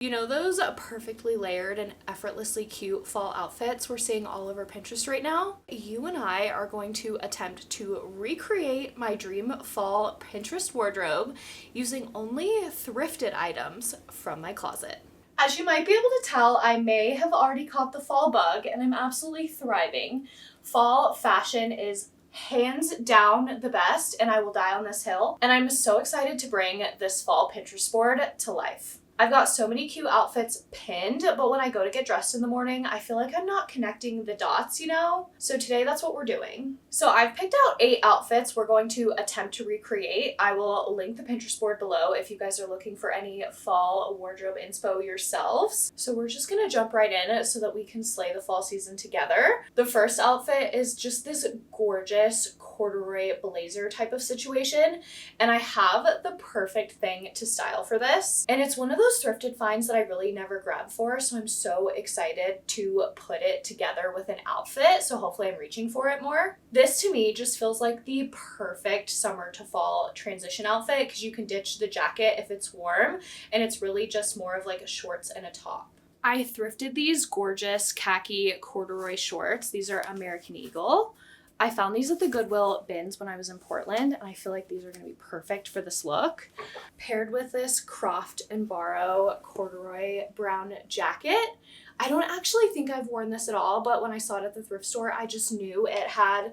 You know those perfectly layered and effortlessly cute fall outfits we're seeing all over Pinterest right now? You and I are going to attempt to recreate my dream fall Pinterest wardrobe using only thrifted items from my closet. As you might be able to tell, I may have already caught the fall bug and I'm absolutely thriving. Fall fashion is hands down the best and I will die on this hill. And I'm so excited to bring this fall Pinterest board to life. I've got so many cute outfits pinned, but when I go to get dressed in the morning, I feel like I'm not connecting the dots, you know? So today that's what we're doing. So I've picked out 8 outfits we're going to attempt to recreate. I will link the Pinterest board below if you guys are looking for any fall wardrobe inspo yourselves. So we're just gonna jump right in so that we can slay the fall season together. The first outfit is just this gorgeous corduroy blazer type of situation, and I have the perfect thing to style for this, and it's one of those thrifted finds that I really never grabbed for, so I'm so excited to put it together with an outfit, so hopefully I'm reaching for it more. This to me just feels like the perfect summer to fall transition outfit because you can ditch the jacket if it's warm, and it's really just more of like a shorts and a top. I thrifted these gorgeous khaki corduroy shorts. These are American Eagle. I found these at the Goodwill bins when I was in Portland, and I feel like these are going to be perfect for this look. Paired with this Croft and Borrow corduroy brown jacket. I don't actually think I've worn this at all, but when I saw it at the thrift store, I just knew it had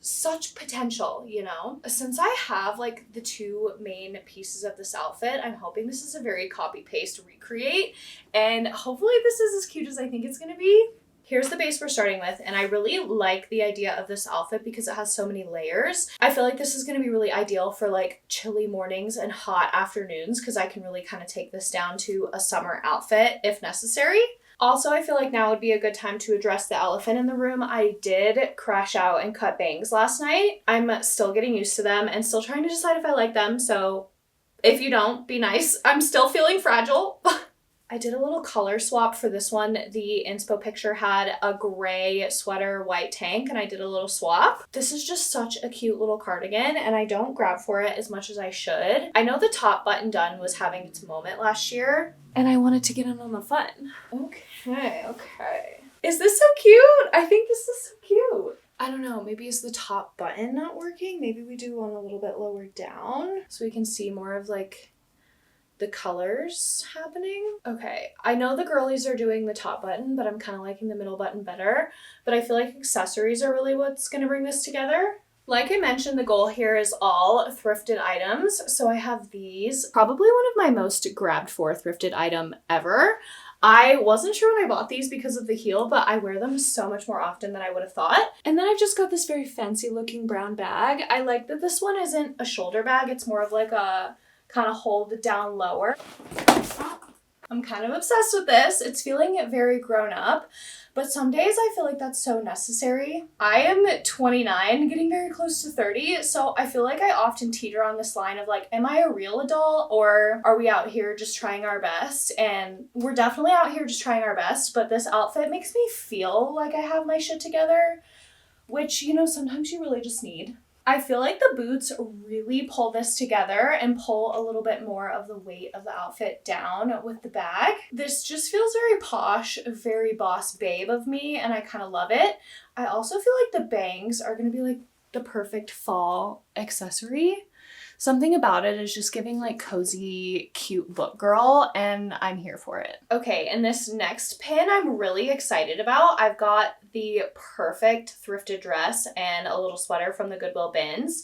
such potential, you know? Since I have like the 2 main pieces of this outfit, I'm hoping this is a very copy-paste recreate, and hopefully this is as cute as I think it's going to be. Here's the base we're starting with, and I really like the idea of this outfit because it has so many layers. I feel like this is going to be really ideal for like chilly mornings and hot afternoons because I can really kind of take this down to a summer outfit if necessary. Also, I feel like now would be a good time to address the elephant in the room. I did crash out and cut bangs last night. I'm still getting used to them and still trying to decide if I like them, so if you don't, be nice. I'm still feeling fragile. I did a little color swap for this one. The inspo picture had a gray sweater, white tank, and I did a little swap. This is just such a cute little cardigan, and I don't grab for it as much as I should. I know the top button done was having its moment last year, and I wanted to get in on the fun. Okay. Is this so cute? I think this is so cute. I don't know, maybe is the top button not working? Maybe we do one a little bit lower down so we can see more of like the colors happening. Okay, I know the girlies are doing the top button, but I'm kind of liking the middle button better. But I feel like accessories are really what's going to bring this together. Like I mentioned, the goal here is all thrifted items. So I have these, probably one of my most grabbed for thrifted item ever. I wasn't sure when I bought these because of the heel, but I wear them so much more often than I would have thought. And then I've just got this very fancy looking brown bag. I like that this one isn't a shoulder bag. It's more of like a kind of hold it down lower. I'm kind of obsessed with this. It's feeling very grown up, but some days I feel like that's so necessary. I am 29, getting very close to 30, so I feel like I often teeter on this line of like, am I a real adult or are we out here just trying our best? And we're definitely out here just trying our best, but this outfit makes me feel like I have my shit together, which, you know, sometimes you really just need. I feel like the boots really pull this together and pull a little bit more of the weight of the outfit down with the bag. This just feels very posh, very boss babe of me, and I kind of love it. I also feel like the bangs are going to be like the perfect fall accessory. Something about it is just giving like cozy, cute book girl, and I'm here for it. Okay, and this next pin I'm really excited about. I've got the perfect thrifted dress and a little sweater from the Goodwill bins.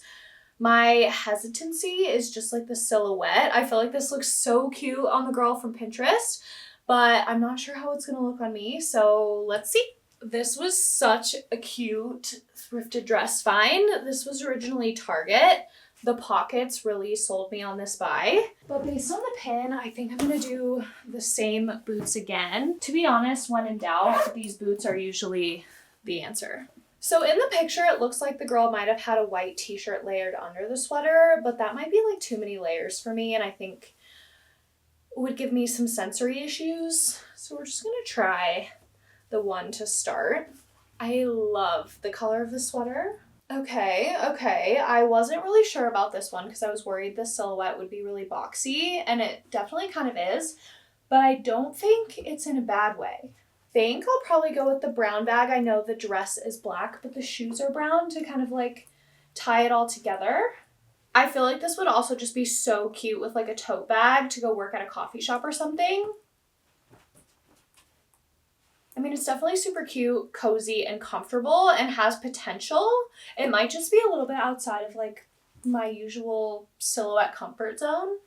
My hesitancy is just like the silhouette. I feel like this looks so cute on the girl from Pinterest, but I'm not sure how it's gonna look on me, so let's see. This was such a cute thrifted dress find. This was originally Target. The pockets really sold me on this buy. But based on the pin, I think I'm gonna do the same boots again. To be honest, when in doubt, these boots are usually the answer. So in the picture, it looks like the girl might have had a white t-shirt layered under the sweater, but that might be like too many layers for me, and I think would give me some sensory issues. So we're just gonna try the one to start. I love the color of the sweater. Okay. I wasn't really sure about this one because I was worried the silhouette would be really boxy, and it definitely kind of is. but I don't think it's in a bad way. I think I'll probably go with the brown bag. I know the dress is black, but the shoes are brown to kind of like tie it all together. I feel like this would also just be so cute with like a tote bag to go work at a coffee shop or something. I mean, it's definitely super cute, cozy, and comfortable and has potential. It might just be a little bit outside of like my usual silhouette comfort zone,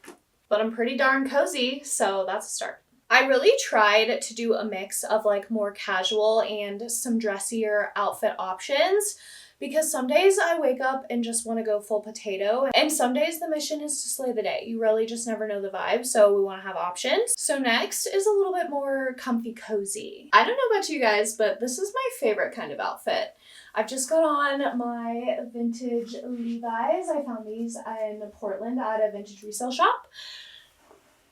but I'm pretty darn cozy, so that's a start. I really tried to do a mix of like more casual and some dressier outfit options because some days I wake up and just want to go full potato, and some days the mission is to slay the day. You really just never know the vibe, so we want to have options. So next is a little bit more comfy cozy. I don't know about you guys, but this is my favorite kind of outfit. I've just got on my vintage Levi's. I found these in Portland at a vintage resale shop.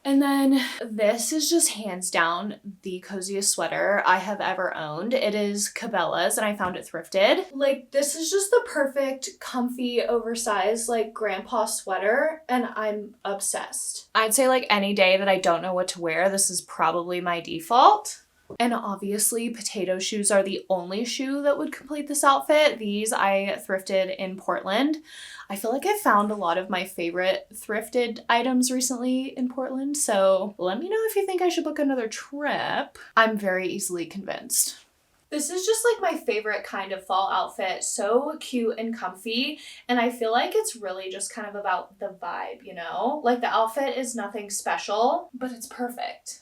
And then this is just hands down the coziest sweater I have ever owned. It is Cabela's and I found it thrifted. Like, this is just the perfect, comfy, oversized, like, grandpa sweater, and I'm obsessed. I'd say, like, any day that I don't know what to wear, this is probably my default. And obviously, potato shoes are the only shoe that would complete this outfit. These I thrifted in Portland. I feel like I found a lot of my favorite thrifted items recently in Portland, so let me know if you think I should book another trip. I'm very easily convinced. This is just like my favorite kind of fall outfit. So cute and comfy, and I feel like it's really just kind of about the vibe, you know? Like, the outfit is nothing special, but it's perfect.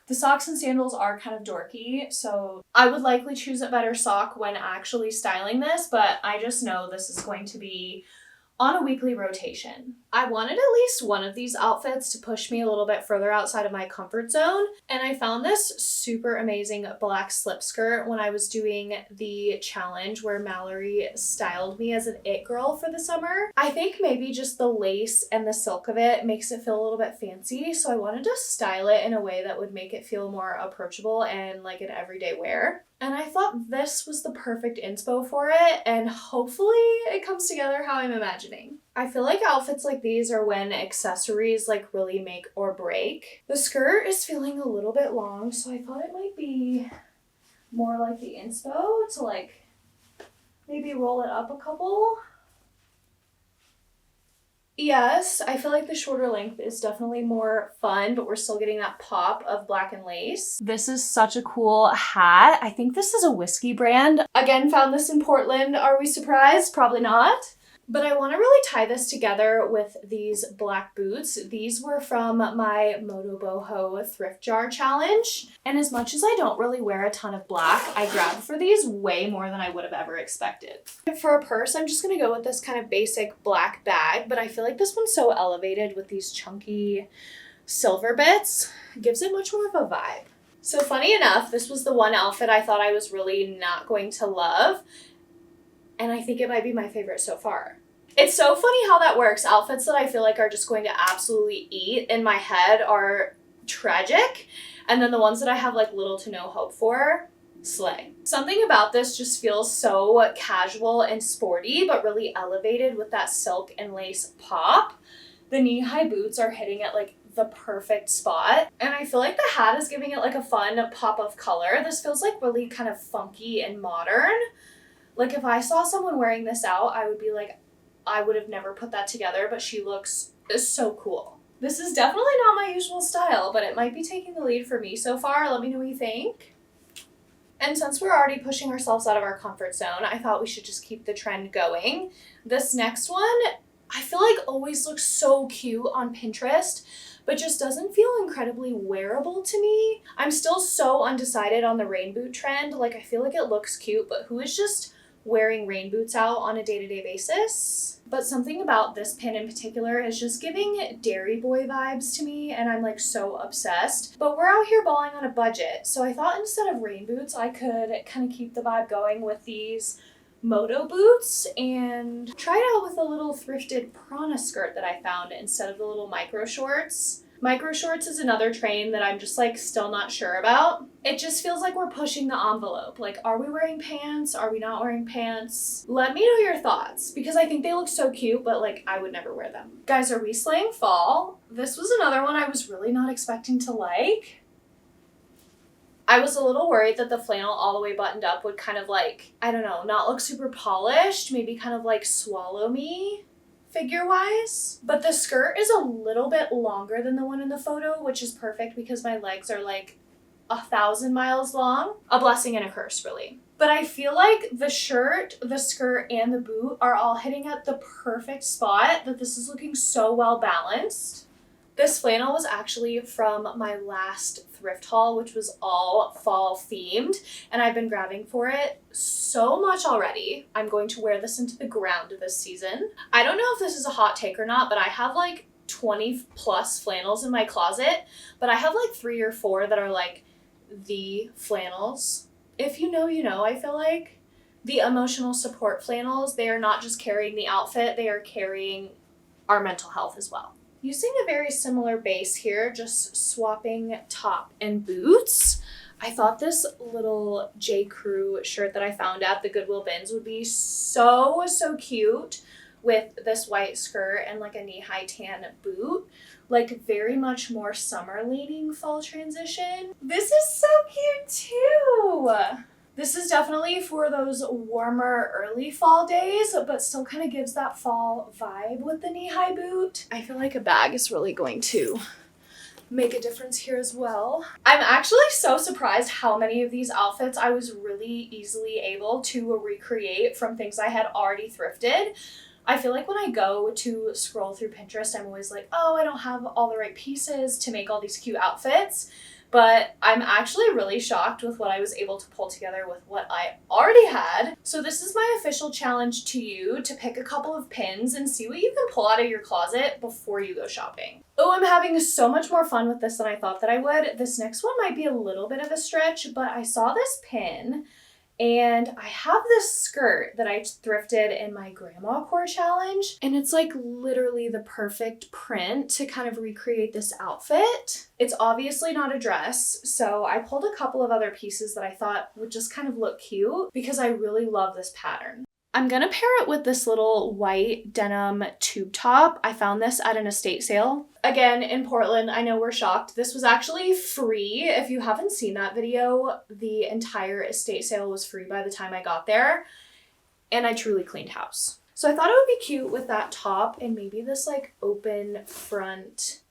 The socks and sandals are kind of dorky, so I would likely choose a better sock when actually styling this, but I just know this is going to be on a weekly rotation. I wanted at least one of these outfits to push me a little bit further outside of my comfort zone, and I found this super amazing black slip skirt when I was doing the challenge where Mallory styled me as an it girl for the summer. I think maybe just the lace and the silk of it makes it feel a little bit fancy, so I wanted to style it in a way that would make it feel more approachable and like an everyday wear. And I thought this was the perfect inspo for it, and hopefully it comes together how I'm imagining. I feel like outfits like these are when accessories like really make or break. The skirt is feeling a little bit long, so I thought it might be more like the inspo to like maybe roll it up a couple. Yes, I feel like the shorter length is definitely more fun, but we're still getting that pop of black and lace. This is such a cool hat. I think this is a whiskey brand. Again, found this in Portland. Are we surprised? Probably not. But I want to really tie this together with these black boots. These were from my Moto Boho thrift jar challenge. And as much as I don't really wear a ton of black, I grabbed for these way more than I would have ever expected. For a purse, I'm just going to go with this kind of basic black bag, but I feel like this one's so elevated with these chunky silver bits. It gives it much more of a vibe. So funny enough, this was the one outfit I thought I was really not going to love, and I think it might be my favorite so far. It's so funny how that works. Outfits that I feel like are just going to absolutely eat in my head are tragic, and then the ones that I have like little to no hope for, slay. Something about this just feels so casual and sporty, but really elevated with that silk and lace pop. The knee-high boots are hitting at like the perfect spot, and I feel like the hat is giving it like a fun pop of color. This feels like really kind of funky and modern. Like, if I saw someone wearing this out, I would be like, I would have never put that together, but she looks so cool. This is definitely not my usual style, but it might be taking the lead for me so far. Let me know what you think. And since we're already pushing ourselves out of our comfort zone, I thought we should just keep the trend going. This next one, I feel like always looks so cute on Pinterest, but just doesn't feel incredibly wearable to me. I'm still so undecided on the rain boot trend. Like, I feel like it looks cute, but who is just wearing rain boots out on a day-to-day basis? But something about this pin in particular is just giving Dairy Boy vibes to me, and I'm like so obsessed. But we're out here balling on a budget, so I thought instead of rain boots, I could kind of keep the vibe going with these Moto boots and try it out with a little thrifted prana skirt that I found instead of the little micro shorts. Micro shorts is another train that I'm just like still not sure about. It just feels like we're pushing the envelope. Like, are we wearing pants? Are we not wearing pants? Let me know your thoughts, because I think they look so cute, but like I would never wear them. Guys, are we slaying fall? This was another one I was really not expecting to like. I was a little worried that the flannel all the way buttoned up would kind of like, I don't know, not look super polished, maybe kind of like swallow me figure-wise. But the skirt is a little bit longer than the one in the photo, which is perfect because my legs are like 1,000 miles long. A blessing and a curse, really. But I feel like the shirt, the skirt, and the boot are all hitting at the perfect spot, that this is looking so well balanced. This flannel was actually from my last thrift haul, which was all fall themed, and I've been grabbing for it so much already. I'm going to wear this into the ground this season. I don't know if this is a hot take or not, but I have like 20 plus flannels in my closet, but I have like 3 or 4 that are like the flannels. If you know, you know. I feel like the emotional support flannels, they are not just carrying the outfit, they are carrying our mental health as well. Using a very similar base here, just swapping top and boots. I thought this little J. Crew shirt that I found at the Goodwill bins would be so cute with this white skirt and like a knee-high tan boot. Like very much more summer-leaning fall transition. This is so cute too! This is definitely for those warmer early fall days, but still kind of gives that fall vibe with the knee-high boot. I feel like a bag is really going to make a difference here as well. I'm actually so surprised how many of these outfits I was really easily able to recreate from things I had already thrifted. I feel like when I go to scroll through Pinterest, I'm always like, oh, I don't have all the right pieces to make all these cute outfits. But I'm actually really shocked with what I was able to pull together with what I already had. So this is my official challenge to you, to pick a couple of pins and see what you can pull out of your closet before you go shopping. Oh, I'm having so much more fun with this than I thought that I would. This next one might be a little bit of a stretch, but I saw this pin and I have this skirt that I thrifted in my grandma core challenge, and it's like literally the perfect print to kind of recreate this outfit. It's obviously not a dress, so I pulled a couple of other pieces that I thought would just kind of look cute because I really love this pattern. I'm gonna pair it with this little white denim tube top. I found this at an estate sale. Again, in Portland. I know we're shocked. This was actually free. If you haven't seen that video, the entire estate sale was free by the time I got there. And I truly cleaned house. So I thought it would be cute with that top and maybe this like open front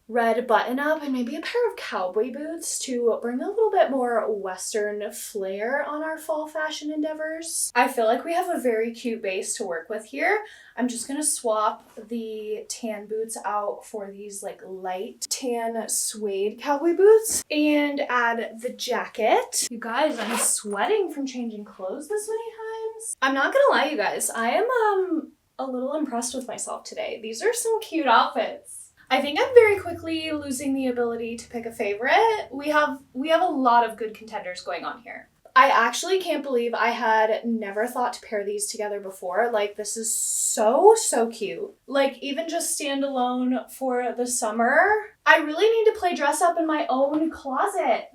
red button up and maybe a pair of cowboy boots to bring a little bit more Western flair on our fall fashion endeavors. I feel like we have a very cute base to work with here. I'm just gonna swap the tan boots out for these like light tan suede cowboy boots and add the jacket. You guys, I'm sweating from changing clothes this many times. I'm not gonna lie, you guys, I am a little impressed with myself today. These are some cute outfits. I think I'm very quickly losing the ability to pick a favorite. We have a lot of good contenders going on here. I actually can't believe I had never thought to pair these together before. Like, this is so cute. Like, even just standalone for the summer. I really need to play dress up in my own closet.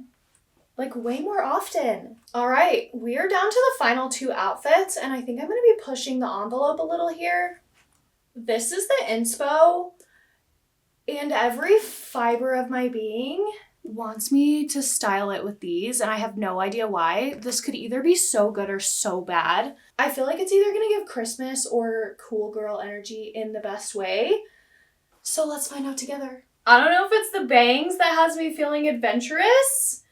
Like, way more often. All right, we are down to the final 2 outfits, and I think I'm gonna be pushing the envelope a little here. This is the Inspo. And every fiber of my being wants me to style it with these, and I have no idea why. This could either be so good or so bad. I feel like it's either gonna give Christmas or cool girl energy in the best way. So let's find out together. I don't know if it's the bangs that has me feeling adventurous,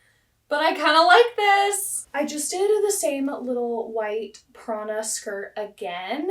but I kind of like this. I just did the same little white prana skirt again.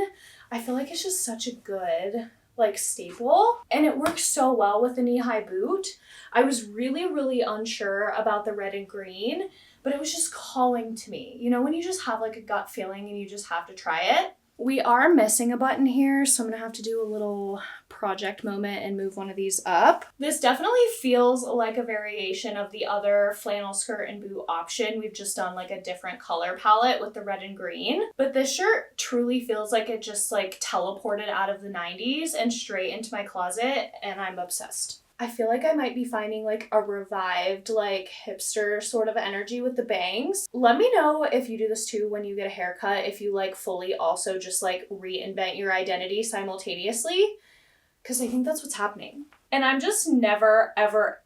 I feel like it's just such a good like staple, and it works so well with the knee-high boot. I was really unsure about the red and green, but it was just calling to me. You know, when you just have like a gut feeling and you just have to try it. We are missing a button here, so I'm gonna have to do a little project moment and move one of these up. This definitely feels like a variation of the other flannel skirt and boot option. We've just done like a different color palette with the red and green, but this shirt truly feels like it just like teleported out of the 90s and straight into my closet, and I'm obsessed. I feel like I might be finding like a revived like hipster sort of energy with the bangs. Let me know if you do this too when you get a haircut, if you like fully also just like reinvent your identity simultaneously, because I think that's what's happening. And I'm just never ever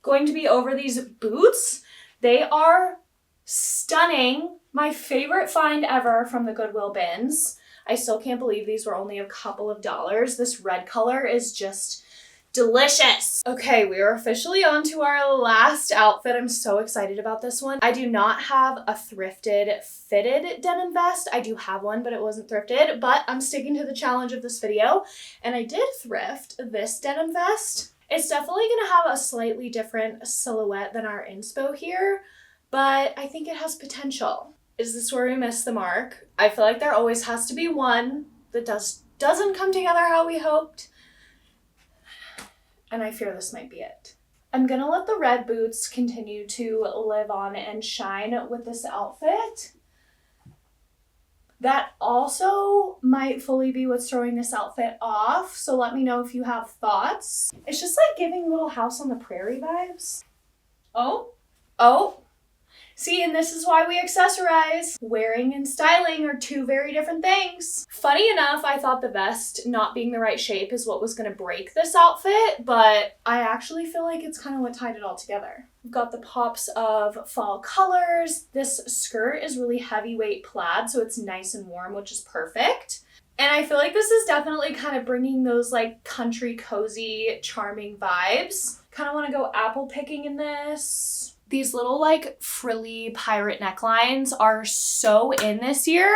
going to be over these boots. They are stunning. My favorite find ever from the Goodwill bins. I still can't believe these were only a couple of dollars. This red color is just delicious. Okay, we are officially on to our last outfit. I'm so excited about this one. I do not have a thrifted fitted denim vest. I do have one, but it wasn't thrifted, but I'm sticking to the challenge of this video. And I did thrift this denim vest. It's definitely gonna have a slightly different silhouette than our inspo here, but I think it has potential. Is this where we missed the mark? I feel like there always has to be one that doesn't come together how we hoped. And I fear this might be it. I'm gonna let the red boots continue to live on and shine with this outfit. That also might fully be what's throwing this outfit off, so let me know if you have thoughts. It's just like giving Little House on the Prairie vibes. Oh. See, and this is why we accessorize. Wearing and styling are two very different things. Funny enough, I thought the vest not being the right shape is what was gonna break this outfit, but I actually feel like it's kind of what tied it all together. We've got the pops of fall colors. This skirt is really heavyweight plaid, so it's nice and warm, which is perfect. And I feel like this is definitely kind of bringing those like country, cozy, charming vibes. Kind of want to go apple picking in this. These little like frilly pirate necklines are so in this year,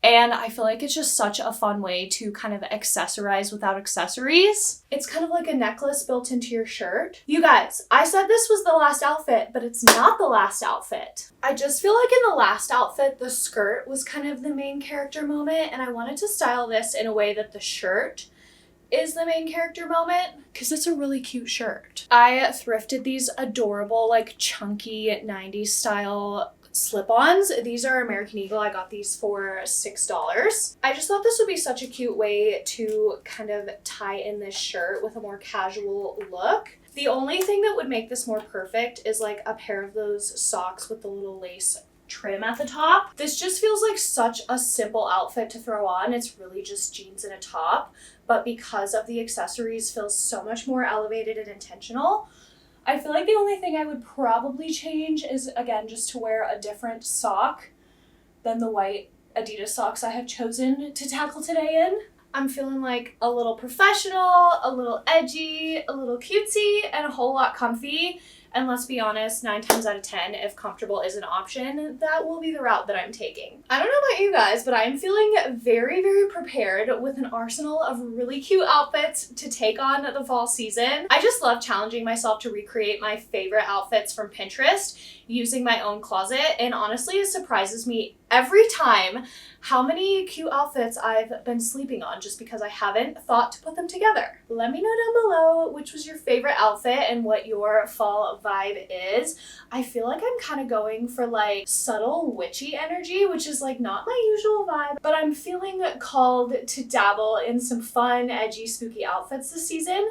and I feel like it's just such a fun way to kind of accessorize without accessories. It's kind of like a necklace built into your shirt. You guys, I said this was the last outfit, but it's not the last outfit. I just feel like in the last outfit, the skirt was kind of the main character moment, and I wanted to style this in a way that the shirt is the main character moment because it's a really cute shirt. I thrifted these adorable, like chunky 90s style slip-ons. These are American Eagle. I got these for $6. I just thought this would be such a cute way to kind of tie in this shirt with a more casual look. The only thing that would make this more perfect is like a pair of those socks with the little lace trim at the top. This just feels like such a simple outfit to throw on. It's really just jeans and a top, but because of the accessories feels so much more elevated and intentional. I feel like the only thing I would probably change is, again, just to wear a different sock than the white Adidas socks I have chosen to tackle today in. I'm feeling like a little professional, a little edgy, a little cutesy, and a whole lot comfy. And let's be honest, 9 times out of 10, if comfortable is an option, that will be the route that I'm taking. I don't know about you guys, but I'm feeling very, very prepared with an arsenal of really cute outfits to take on the fall season. I just love challenging myself to recreate my favorite outfits from Pinterest using my own closet, and honestly, it surprises me every time how many cute outfits I've been sleeping on just because I haven't thought to put them together. Let me know down below which was your favorite outfit and what your fall vibe is. I feel like I'm kind of going for like subtle witchy energy, which is like not my usual vibe, but I'm feeling called to dabble in some fun, edgy, spooky outfits this season.